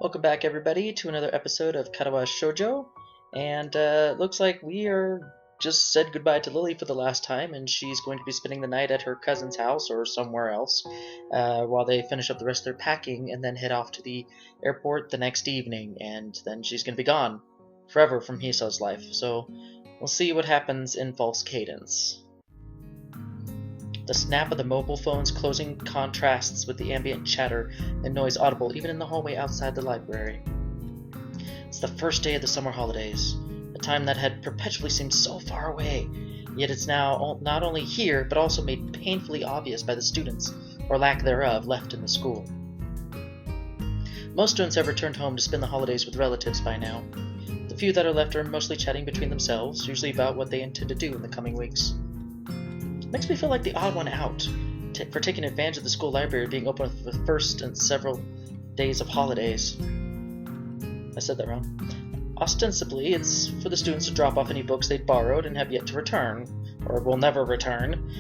Welcome back, everybody, to another episode of Katawa Shoujo. And looks like we are just said goodbye to Lily for the last time, and she's going to be spending the night at her cousin's house or somewhere else while they finish up the rest of their packing and then head off to the airport the next evening. And then she's going to be gone forever from Hiso's life. So we'll see what happens in False Cadence. The snap of the mobile phone's closing contrasts with the ambient chatter and noise audible even in the hallway outside the library. It's the first day of the summer holidays, a time that had perpetually seemed so far away, yet it's now not only here, but also made painfully obvious by the students, or lack thereof, left in the school. Most students have returned home to spend the holidays with relatives by now. The few that are left are mostly chatting between themselves, usually about what they intend to do in the coming weeks. Makes me feel like the odd one out for taking advantage of the school library being open for the first and several days of holidays. I said that wrong. Ostensibly, it's for the students to drop off any books they'd borrowed and have yet to return, or will never return,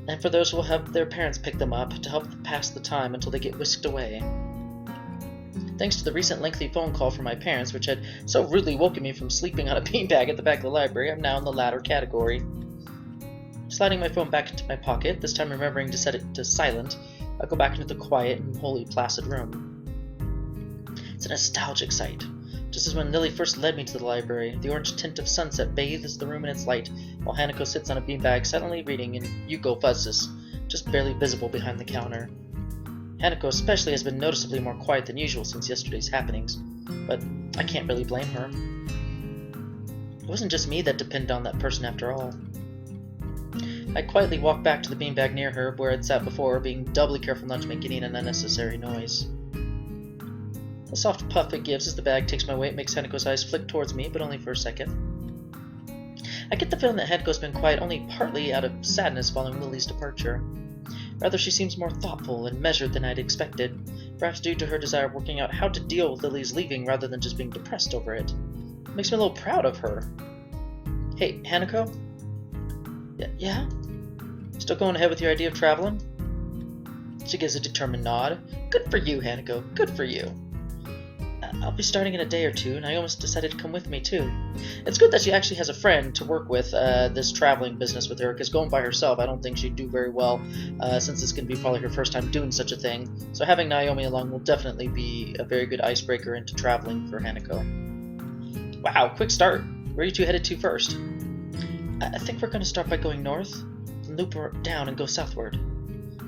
and for those who will have their parents pick them up to help them pass the time until they get whisked away. Thanks to the recent lengthy phone call from my parents, which had so rudely woken me from sleeping on a beanbag at the back of the library, I'm now in the latter category. Sliding my phone back into my pocket, this time remembering to set it to silent, I go back into the quiet and wholly placid room. It's a nostalgic sight, just as when Lily first led me to the library. The orange tint of sunset bathes the room in its light, while Hanako sits on a beanbag silently reading, and Yuko fuzzes, just barely visible behind the counter. Hanako especially has been noticeably more quiet than usual since yesterday's happenings, but I can't really blame her. It wasn't just me that depended on that person after all. I quietly walked back to the beanbag near her, where I'd sat before, being doubly careful not to make any unnecessary noise. The soft puff it gives as the bag takes my weight makes Hanako's eyes flick towards me, but only for a second. I get the feeling that Hanako's been quiet only partly out of sadness following Lily's departure. Rather, she seems more thoughtful and measured than I'd expected, perhaps due to her desire of working out how to deal with Lily's leaving rather than just being depressed over it. It makes me a little proud of her. Hey, Hanako? Yeah? Still going ahead with your idea of traveling? She gives a determined nod. Good for you, Hanako. Good for you. I'll be starting in a day or two, and I almost decided to come with me, too. It's good that she actually has a friend to work with this traveling business with her, because going by herself, I don't think she'd do very well, since it's going to be probably her first time doing such a thing. So having Naomi along will definitely be a very good icebreaker into traveling for Hanako. Wow, quick start. Where are you two headed to first? I think we're going to start by going north, then loop down and go southward.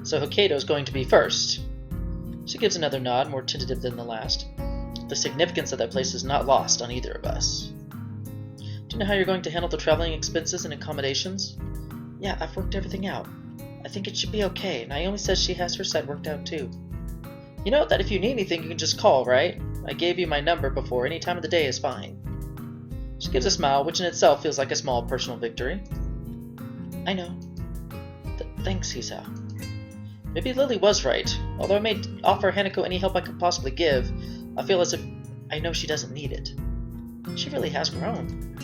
So Hokkaido's going to be first. She gives another nod, more tentative than the last. The significance of that place is not lost on either of us. Do you know how you're going to handle the traveling expenses and accommodations? Yeah, I've worked everything out. I think it should be okay. Naomi says she has her side worked out too. You know that if you need anything, you can just call, right? I gave you my number before. Any time of the day is fine. She gives a smile, which in itself feels like a small personal victory. I know. Thanks, Hisa. Maybe Lily was right. Although I may offer Hanako any help I could possibly give, I feel as if I know she doesn't need it. She really has grown.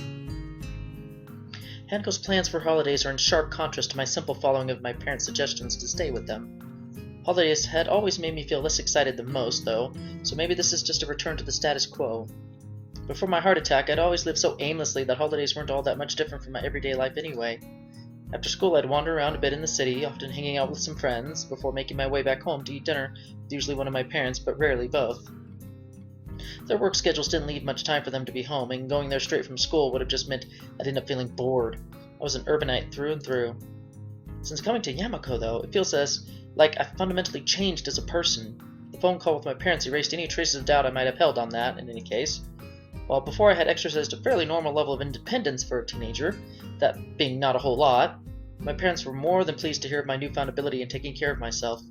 Hanako's plans for holidays are in sharp contrast to my simple following of my parents' suggestions to stay with them. Holidays had always made me feel less excited than most, though, so maybe this is just a return to the status quo. Before my heart attack, I'd always lived so aimlessly that holidays weren't all that much different from my everyday life anyway. After school, I'd wander around a bit in the city, often hanging out with some friends, before making my way back home to eat dinner with usually one of my parents, but rarely both. Their work schedules didn't leave much time for them to be home, and going there straight from school would have just meant I'd end up feeling bored. I was an urbanite through and through. Since coming to Yamako, though, it feels like I've fundamentally changed as a person. The phone call with my parents erased any traces of doubt I might have held on that, in any case. While before I had exercised a fairly normal level of independence for a teenager, that being not a whole lot, my parents were more than pleased to hear of my newfound ability in taking care of myself.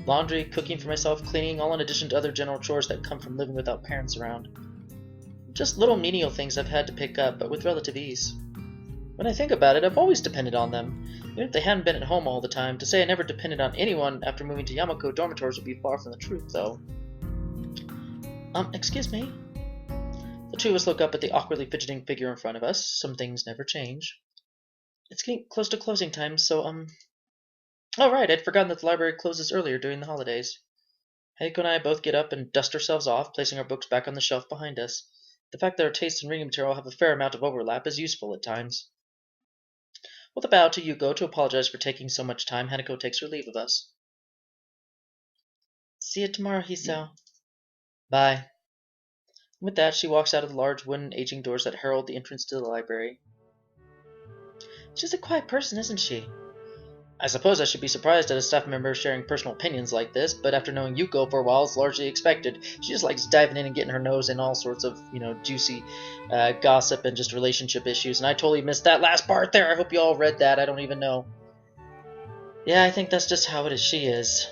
Laundry, cooking for myself, cleaning, all in addition to other general chores that come from living without parents around. Just little menial things I've had to pick up, but with relative ease. When I think about it, I've always depended on them, even if they hadn't been at home all the time. To say I never depended on anyone after moving to Yamako dormitories would be far from the truth, though. Excuse me? The two of us look up at the awkwardly fidgeting figure in front of us. Some things never change. It's getting close to closing time, so, Oh right, I'd forgotten that the library closes earlier during the holidays. Heiko and I both get up and dust ourselves off, placing our books back on the shelf behind us. The fact that our tastes in reading material have a fair amount of overlap is useful at times. With a bow to Yuko to apologize for taking so much time, Hanako takes her leave of us. See you tomorrow, Hiso. Bye. With that, she walks out of the large wooden aging doors that herald the entrance to the library. She's a quiet person, isn't she? I suppose I should be surprised at a staff member sharing personal opinions like this, but after knowing Yuko for a while, it's largely expected. She just likes diving in and getting her nose in all sorts of, juicy gossip and just relationship issues, and I totally missed that last part there. I hope you all read that. I don't even know. Yeah, I think that's just how she is.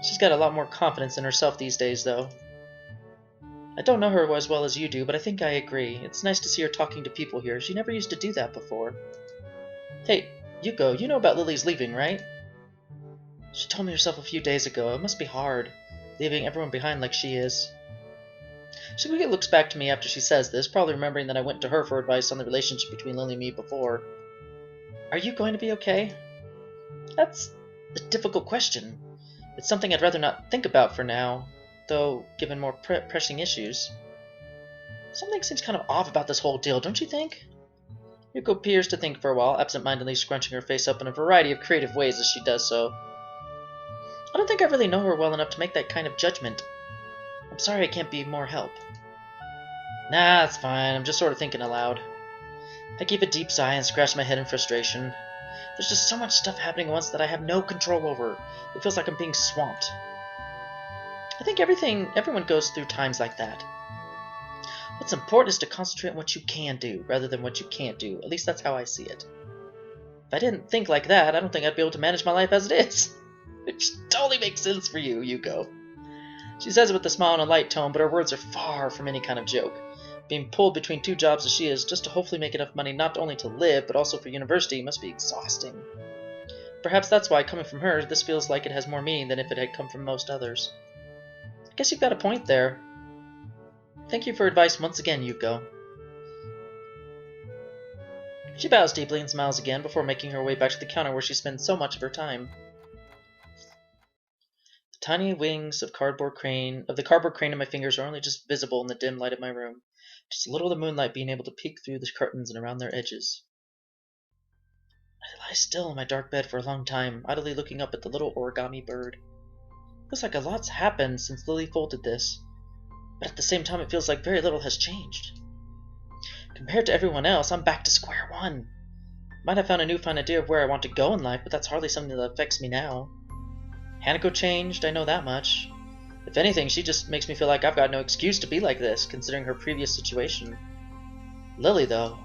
She's got a lot more confidence in herself these days, though. I don't know her as well as you do, but I think I agree. It's nice to see her talking to people here. She never used to do that before. Hey, Yuko, you know about Lily's leaving, right? She told me herself a few days ago. It must be hard, leaving everyone behind like she is. Shibuya looks back to me after she says this, probably remembering that I went to her for advice on the relationship between Lily and me before. Are you going to be okay? That's a difficult question. It's something I'd rather not think about for now, though given more pressing issues. Something seems kind of off about this whole deal, don't you think? Yuko appears to think for a while, absent-mindedly scrunching her face up in a variety of creative ways as she does so. I don't think I really know her well enough to make that kind of judgment. I'm sorry I can't be more help. Nah, that's fine. I'm just sort of thinking aloud. I keep a deep sigh and scratch my head in frustration. There's just so much stuff happening at once that I have no control over. It feels like I'm being swamped. I think everyone goes through times like that. What's important is to concentrate on what you can do, rather than what you can't do. At least that's how I see it. If I didn't think like that, I don't think I'd be able to manage my life as it is. Which totally makes sense for you, Yuko. She says it with a smile and a light tone, but her words are far from any kind of joke. Being pulled between two jobs as she is, just to hopefully make enough money not only to live, but also for university, must be exhausting. Perhaps that's why, coming from her, this feels like it has more meaning than if it had come from most others. I guess you've got a point there. Thank you for advice once again, Yuko. She bows deeply and smiles again before making her way back to the counter where she spends so much of her time. The tiny wings of the cardboard crane in my fingers are only just visible in the dim light of my room, just a little of the moonlight being able to peek through the curtains and around their edges. I lie still in my dark bed for a long time, idly looking up at the little origami bird. It feels like a lot's happened since Lily folded this. But at the same time, it feels like very little has changed. Compared to everyone else, I'm back to square one. Might have found a newfound idea of where I want to go in life, but that's hardly something that affects me now. Hanako changed, I know that much. If anything, she just makes me feel like I've got no excuse to be like this, considering her previous situation. Lily, though.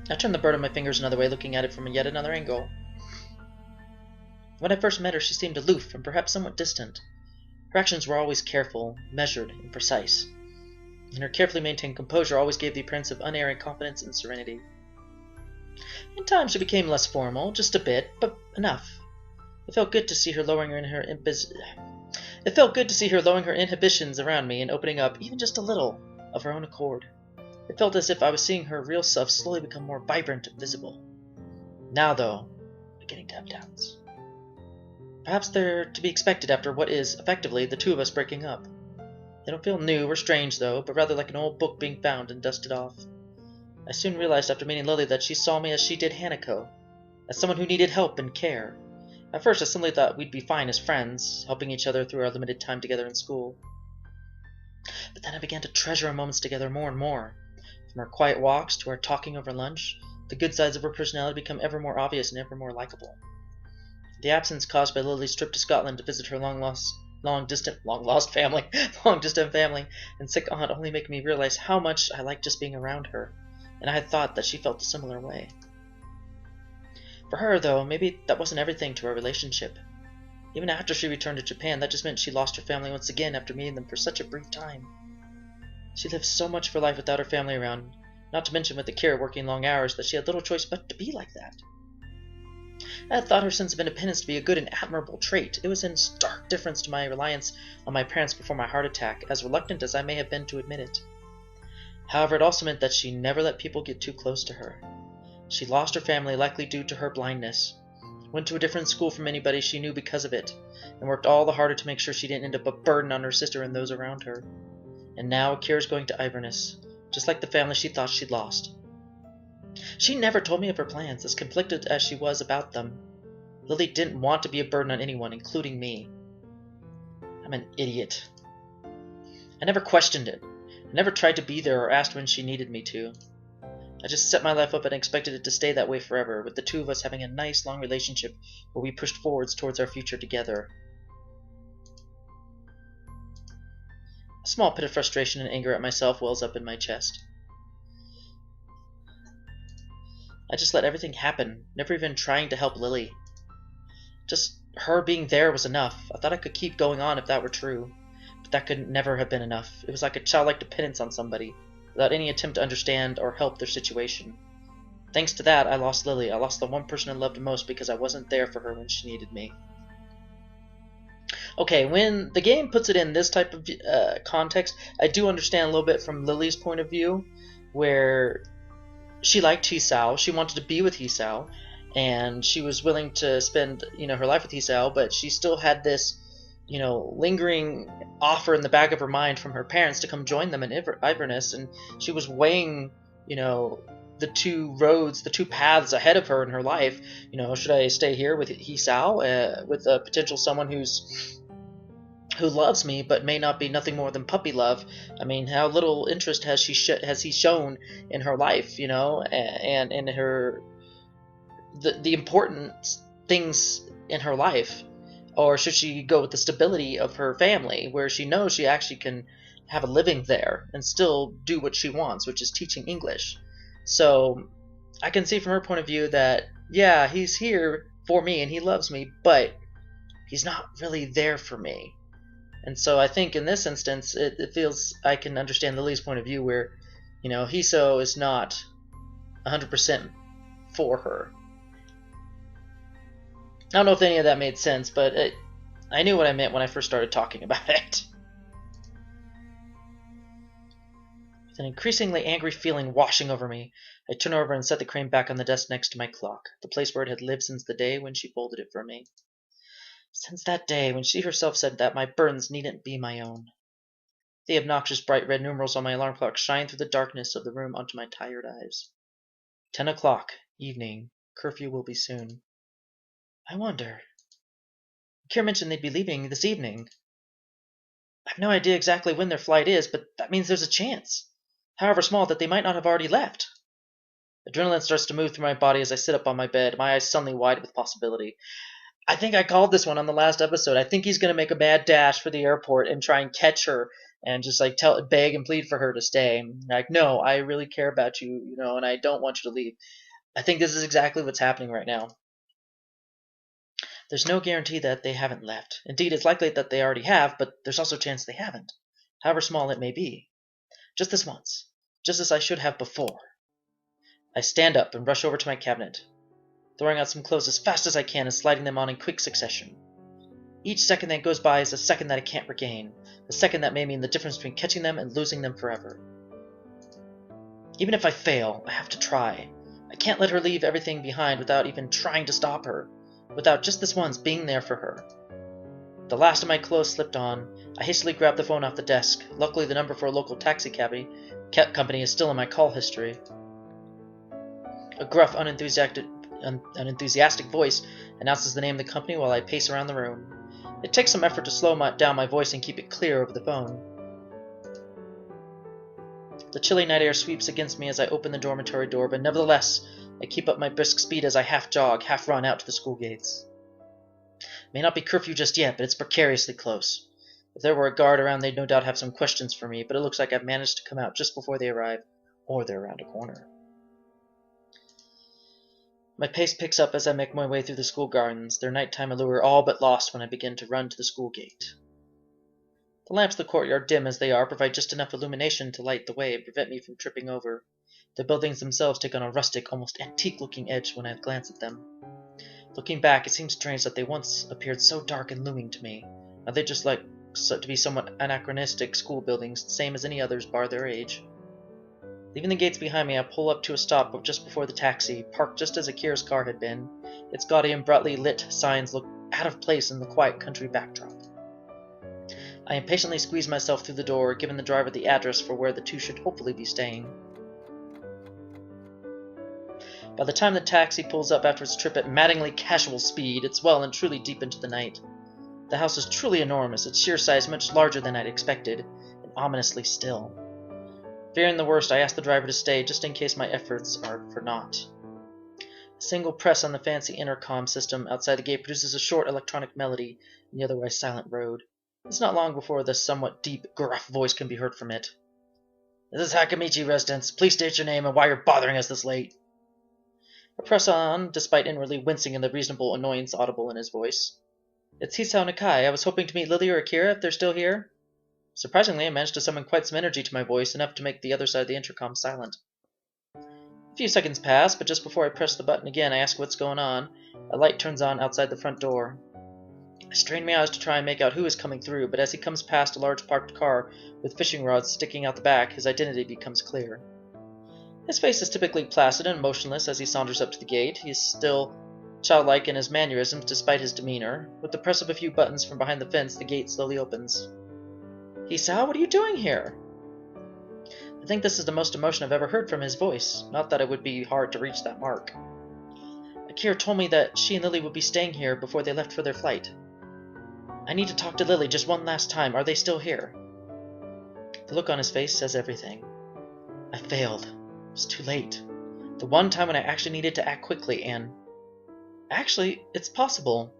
I turned the bird on my fingers another way, looking at it from yet another angle. When I first met her, she seemed aloof and perhaps somewhat distant. Her actions were always careful, measured, and precise, and her carefully maintained composure always gave the appearance of unerring confidence and serenity. In time she became less formal, just a bit, but enough. It felt good to see her lowering her inhibitions around me and opening up, even just a little, of her own accord. It felt as if I was seeing her real self slowly become more vibrant and visible. Now, though, I'm beginning to have doubts. Perhaps they're to be expected after what is, effectively, the two of us breaking up. They don't feel new or strange, though, but rather like an old book being found and dusted off. I soon realized after meeting Lily that she saw me as she did Hanako, as someone who needed help and care. At first I simply thought we'd be fine as friends, helping each other through our limited time together in school. But then I began to treasure our moments together more and more. From our quiet walks to our talking over lunch, the good sides of her personality become ever more obvious and ever more likable. The absence caused by Lily's trip to Scotland to visit her long-distant family and sick aunt only make me realize how much I liked just being around her, and I had thought that she felt a similar way. For her, though, maybe that wasn't everything to our relationship. Even after she returned to Japan, that just meant she lost her family once again after meeting them for such a brief time. She lived so much of her life without her family around, not to mention with the care working long hours, that she had little choice but to be like that. I had thought her sense of independence to be a good and admirable trait. It was in stark difference to my reliance on my parents before my heart attack, as reluctant as I may have been to admit it. However, it also meant that she never let people get too close to her. She lost her family likely due to her blindness. went to a different school from anybody she knew because of it, and worked all the harder to make sure she didn't end up a burden on her sister and those around her. And now Kira's going to Iverness, just like the family she thought she'd lost. She never told me of her plans, as conflicted as she was about them. Lilly didn't want to be a burden on anyone, including me. I'm an idiot. I never questioned it. I never tried to be there or asked when she needed me to. I just set my life up and expected it to stay that way forever, with the two of us having a nice, long relationship where we pushed forwards towards our future together. A small pit of frustration and anger at myself wells up in my chest. I just let everything happen, never even trying to help Lilly. Just her being there was enough. I thought I could keep going on if that were true, but that could never have been enough. It was like a childlike dependence on somebody, without any attempt to understand or help their situation. Thanks to that, I lost Lilly. I lost the one person I loved most because I wasn't there for her when she needed me. Okay, when the game puts it in this type of context, I do understand a little bit from Lily's point of view, where she liked Hisao, she wanted to be with Hisao, and she was willing to spend, her life with Hisao, but she still had this, lingering offer in the back of her mind from her parents to come join them in Iverness, and she was weighing, the two roads, the two paths ahead of her in her life. Should I stay here with Hisao, with a potential someone who loves me but may not be nothing more than puppy love? I mean, how little interest has he shown in her life, and in her the important things in her life? Or should she go with the stability of her family, where she knows she actually can have a living there and still do what she wants, which is teaching English? So I can see from her point of view that, yeah, he's here for me and he loves me, but he's not really there for me. And so I think in this instance, it feels I can understand Lily's point of view, where, Hisao is not 100% for her. I don't know if any of that made sense, but I knew what I meant when I first started talking about it. With an increasingly angry feeling washing over me, I turned over and set the crane back on the desk next to my clock, the place where it had lived since the day when she folded it for me. Since that day when she herself said that my burdens needn't be my own. The obnoxious bright red numerals on my alarm clock shined through the darkness of the room onto my tired eyes. 10 o'clock, evening. Curfew will be soon. I wonder. Kira mentioned they'd be leaving this evening. I have no idea exactly when their flight is, but that means there's a chance, however small, that they might not have already left. Adrenaline starts to move through my body as I sit up on my bed, my eyes suddenly wide with possibility. I think I called this one on the last episode. I think he's going to make a mad dash for the airport and try and catch her and just beg and plead for her to stay. Like, no, I really care about you, and I don't want you to leave. I think this is exactly what's happening right now. There's no guarantee that they haven't left. Indeed, it's likely that they already have, but there's also a chance they haven't, however small it may be. Just this once, just as I should have before. I stand up and rush over to my cabinet, throwing out some clothes as fast as I can and sliding them on in quick succession. Each second that goes by is a second that I can't regain, a second that may mean the difference between catching them and losing them forever. Even if I fail, I have to try. I can't let her leave everything behind without even trying to stop her, without just this once being there for her. The last of my clothes slipped on, I hastily grabbed the phone off the desk. Luckily, the number for a local taxi company is still in my call history. A gruff, unenthusiastic voice announces the name of the company while I pace around the room. It takes some effort to slow down my voice and keep it clear over the phone. The chilly night air sweeps against me as I open the dormitory door, but nevertheless, I keep up my brisk speed as I half jog, half run out to the school gates. It may not be curfew just yet, but it's precariously close. If there were a guard around, they'd no doubt have some questions for me, but it looks like I've managed to come out just before they arrive, or they're around a corner. My pace picks up as I make my way through the school gardens, their nighttime allure all but lost when I begin to run to the school gate. The lamps of the courtyard, dim as they are, provide just enough illumination to light the way and prevent me from tripping over. The buildings themselves take on a rustic, almost antique-looking edge when I glance at them. Looking back, it seems strange that they once appeared so dark and looming to me. Now they just to be somewhat anachronistic school buildings, the same as any others bar their age. Leaving the gates behind me, I pull up to a stop just before the taxi, parked just as Akira's car had been. Its gaudy and brightly lit signs look out of place in the quiet country backdrop. I impatiently squeeze myself through the door, giving the driver the address for where the two should hopefully be staying. By the time the taxi pulls up after its trip at maddeningly casual speed, it's well and truly deep into the night. The house is truly enormous, its sheer size much larger than I'd expected, and ominously still. Fearing the worst, I ask the driver to stay, just in case my efforts are for naught. A single press on the fancy intercom system outside the gate produces a short electronic melody in the otherwise silent road. It's not long before the somewhat deep, gruff voice can be heard from it. "This is Hakamichi residence. Please state your name and why you're bothering us this late." I press on, despite inwardly wincing in the reasonable annoyance audible in his voice. "It's Hisao Nakai. I was hoping to meet Lilly or Akira if they're still here." Surprisingly, I managed to summon quite some energy to my voice, enough to make the other side of the intercom silent. A few seconds pass, but just before I press the button again, I ask what's going on. A light turns on outside the front door. I strain my eyes to try and make out who is coming through, but as he comes past a large parked car with fishing rods sticking out the back, his identity becomes clear. His face is typically placid and motionless as he saunters up to the gate. He is still childlike in his mannerisms despite his demeanor. With the press of a few buttons from behind the fence, the gate slowly opens. "Hisao, what are you doing here?" I think this is the most emotion I've ever heard from his voice. Not that it would be hard to reach that mark. "Akira told me that she and Lilly would be staying here before they left for their flight. I need to talk to Lilly just one last time. Are they still here?" The look on his face says everything. I failed. It was too late. The one time when I actually needed to act quickly and... Actually, it's possible.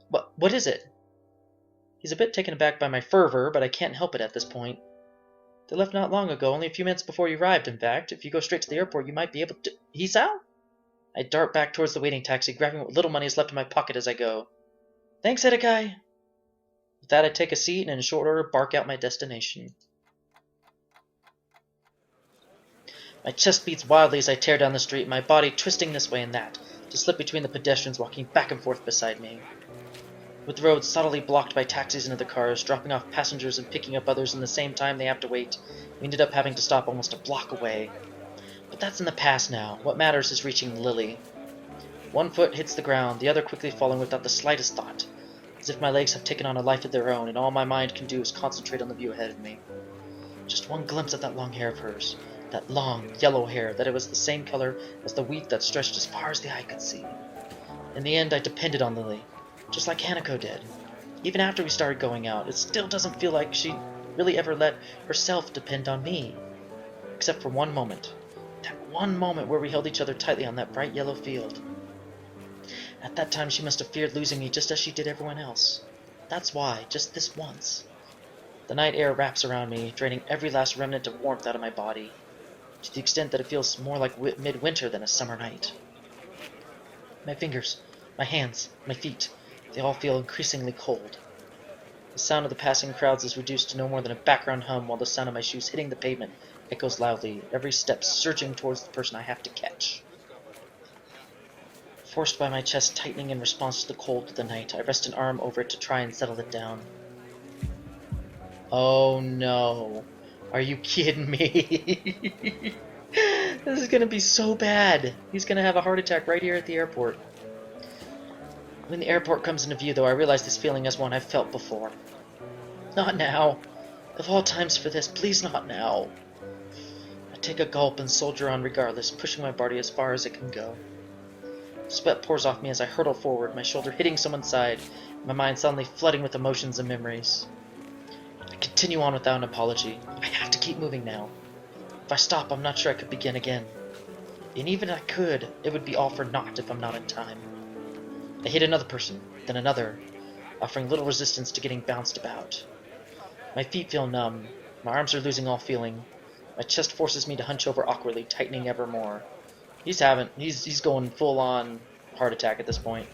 What is it? He's a bit taken aback by my fervor, but I can't help it at this point. They left not long ago, only a few minutes before you arrived, in fact. If you go straight to the airport, you might be able to... Hisao? I dart back towards the waiting taxi, grabbing what little money is left in my pocket as I go. "Thanks, Edakai." With that, I take a seat and in short order bark out my destination. My chest beats wildly as I tear down the street, my body twisting this way and that, to slip between the pedestrians walking back and forth beside me. With the road subtly blocked by taxis and other cars, dropping off passengers and picking up others in the same time they have to wait, we ended up having to stop almost a block away. But that's in the past now. What matters is reaching Lilly. One foot hits the ground, the other quickly following without the slightest thought, as if my legs have taken on a life of their own, and all my mind can do is concentrate on the view ahead of me. Just one glimpse of that long hair of hers, that long, yellow hair, that it was the same color as the wheat that stretched as far as the eye could see. In the end, I depended on Lilly, just like Hanako did. Even after we started going out, it still doesn't feel like she really ever let herself depend on me. Except for one moment. That one moment where we held each other tightly on that bright yellow field. At that time, she must have feared losing me just as she did everyone else. That's why, just this once. The night air wraps around me, draining every last remnant of warmth out of my body, to the extent that it feels more like midwinter than a summer night. My fingers, my hands, my feet, they all feel increasingly cold. The sound of the passing crowds is reduced to no more than a background hum, while the sound of my shoes hitting the pavement echoes loudly, every step surging towards the person I have to catch. Forced by my chest tightening in response to the cold of the night, I rest an arm over it to try and settle it down. Oh no. Are you kidding me? This is gonna be so bad. He's gonna have a heart attack right here at the airport. When the airport comes into view, though, I realize this feeling is one I've felt before. Not now. Of all times for this, please not now. I take a gulp and soldier on regardless, pushing my body as far as it can go. Sweat pours off me as I hurtle forward, my shoulder hitting someone's side, my mind suddenly flooding with emotions and memories. I continue on without an apology. I have to keep moving now. If I stop, I'm not sure I could begin again. And even if I could, it would be all for naught if I'm not in time. I hit another person, then another, offering little resistance to getting bounced about. My feet feel numb, my arms are losing all feeling, my chest forces me to hunch over awkwardly, tightening ever more. He's going full-on heart attack at this point.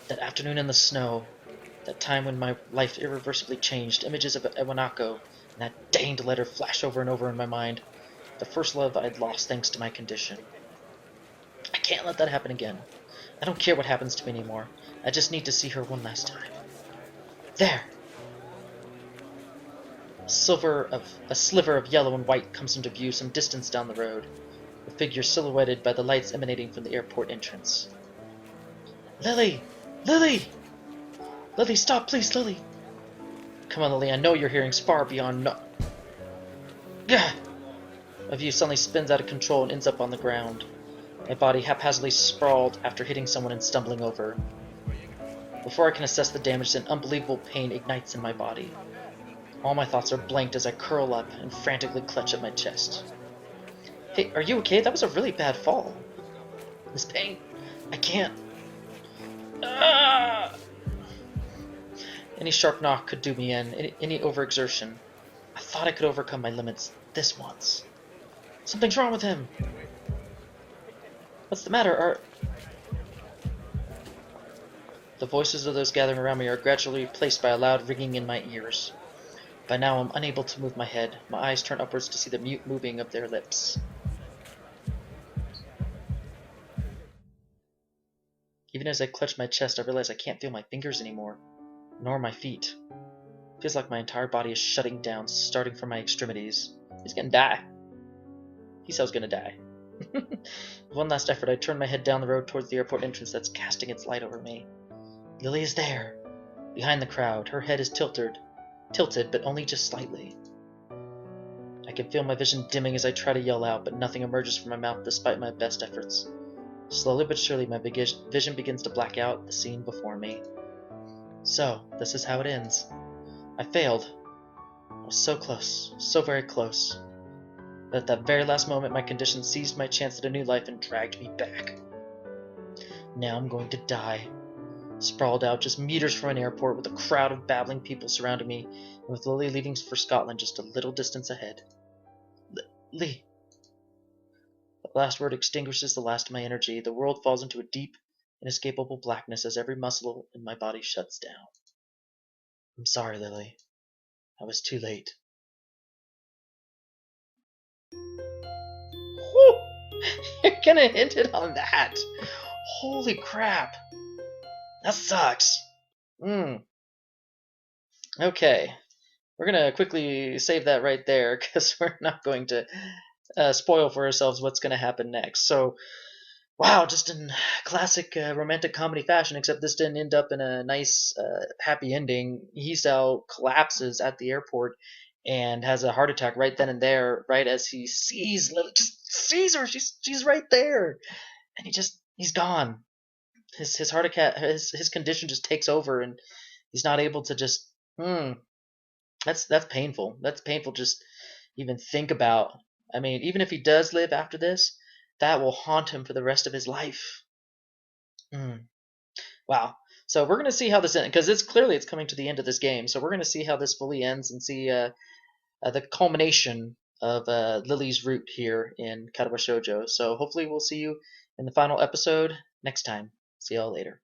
That afternoon in the snow, that time when my life irreversibly changed, images of Iwanako and that danged letter flash over and over in my mind. The first love I'd lost thanks to my condition. I can't let that happen again. I don't care what happens to me anymore. I just need to see her one last time. There! A sliver of yellow and white comes into view some distance down the road, a figure silhouetted by the lights emanating from the airport entrance. Lilly! Lilly! Lilly, stop, please, Lilly! Come on, Lilly, I know you're hearing far beyond no... Gah! My view suddenly spins out of control and ends up on the ground. My body haphazardly sprawled after hitting someone and stumbling over. Before I can assess the damage, an unbelievable pain ignites in my body. All my thoughts are blanked as I curl up and frantically clutch at my chest. Hey, are you okay? That was a really bad fall. This pain, I can't... Ah! Any sharp knock could do me in, any overexertion. I thought I could overcome my limits this once. Something's wrong with him! What's the matter? The voices of those gathering around me are gradually replaced by a loud ringing in my ears. By now I'm unable to move my head. My eyes turn upwards to see the mute moving of their lips. Even as I clutch my chest, I realize I can't feel my fingers anymore, nor my feet. It feels like my entire body is shutting down, starting from my extremities. He's gonna die. He said I was gonna die. With one last effort, I turn my head down the road towards the airport entrance that's casting its light over me. Lilly is there, behind the crowd. Her head is tilted, but only just slightly. I can feel my vision dimming as I try to yell out, but nothing emerges from my mouth despite my best efforts. Slowly but surely, my vision begins to black out the scene before me. So, this is how it ends. I failed. I was so close, so very close. But at that very last moment, my condition seized my chance at a new life and dragged me back. Now I'm going to die. Sprawled out just meters from an airport with a crowd of babbling people surrounding me, and with Lilly leaving for Scotland just a little distance ahead. Lee. The last word extinguishes the last of my energy. The world falls into a deep, inescapable blackness as every muscle in my body shuts down. I'm sorry, Lilly. I was too late. Whew! You're gonna hint it on that. Holy crap. That sucks. Okay. We're gonna quickly save that right there because we're not going to spoil for ourselves what's going to happen next. So, wow, just in classic romantic comedy fashion, except this didn't end up in a nice, happy ending. Hisao collapses at the airport and has a heart attack right then and there, right as he sees Lily, just sees her. She's right there, and he's gone. His heart attack, his condition just takes over, and he's not able to just. That's painful. That's painful. Just even think about. I mean, even if he does live after this, that will haunt him for the rest of his life. Wow. So we're gonna see how this ends because it's coming to the end of this game. So we're gonna see how this fully ends and see the culmination of Lily's route here in Katawa Shoujo. So hopefully we'll see you in the final episode next time. See y'all later.